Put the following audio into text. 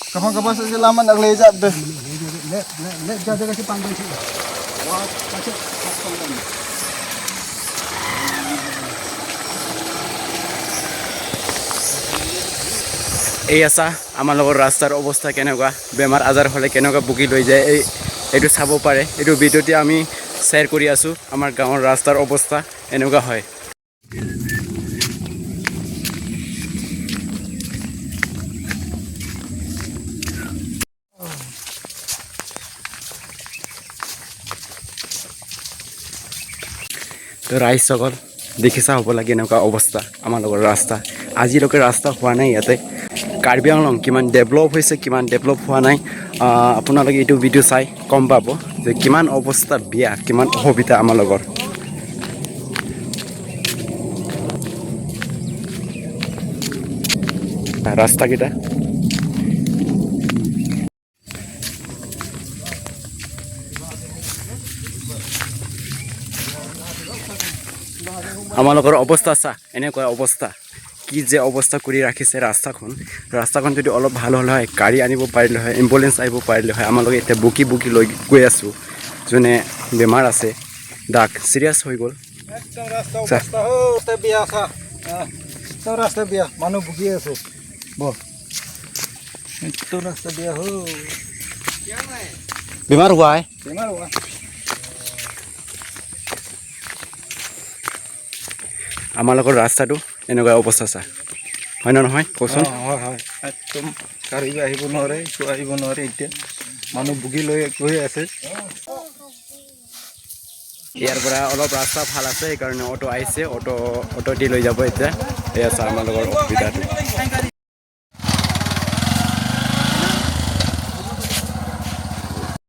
Kapan-kapan selama nak lejat deh. Let jaga kasi panggang siya. Wah, kasi এই আছা আমাৰ লগৰ ৰাস্তাৰ অৱস্থা কেনেকুৱা বেমাৰ আজাৰ হ'লে কেনেকুৱা বুকি লৈ যায় এইটো চাব পাৰে এইটো ভিডিঅ'তে আমি শ্বেয়াৰ কৰি আছোঁ আমাৰ গাঁৱৰ ৰাস্তাৰ অৱস্থা এনেকুৱা হয় তো ৰাইজসকল দেখিছা হ'ব লাগে এনেকুৱা অৱস্থা আমাৰ লগৰ ৰাস্তা আজিলৈকে ৰাস্তা হোৱা নাই ইয়াতে কাৰ্বি আংলং কিমান ডেভেলপ হৈছে কিমান ডেভেলপ হোৱা নাই আপোনালোকে এইটো ভিডিঅ' চাই গম পাব যে কিমান অৱস্থা বেয়া কিমান অসুবিধা আমাৰ লগৰ ৰাস্তাকেইটা আমাৰ লগৰ অৱস্থা চা এনেকুৱা অৱস্থা কি যে অৱস্থা কৰি ৰাখিছে ৰাস্তাখন যদি অলপ ভাল হ'লে হয় গাড়ী আনিব পাৰিলে হয় এম্বুলেন্স আহিব পাৰিলে হয় আমাৰ লগে এতিয়া বুকি লৈ গৈ আছোঁ যোনে বেমাৰ আছে ডাক চিৰিয়াছ হৈ গ'ল ৰাস্তা বিয়া মানুষ ভুগি আছে বল একটু ৰাস্তা বিয়া হো বেমাৰ হোৱাই বেমাৰ হওয়া আমাৰ লগৰ ৰাস্তাটো এনেকুৱা অৱস্থা চা হয় না নহয় কচোন হয় হয় একদম গাড়ী আহিব নোৱাৰে একো আহিব নোৱাৰে এতিয়া মানুহ ভুগি লৈ গৈ আছে ইয়াৰ পৰা অলপ ৰাস্তা ভাল আছে সেইকাৰণে অটো আহিছে অটো দি লৈ যাব এতিয়া এয়া চা আমাৰ লগৰ অসুবিধাটো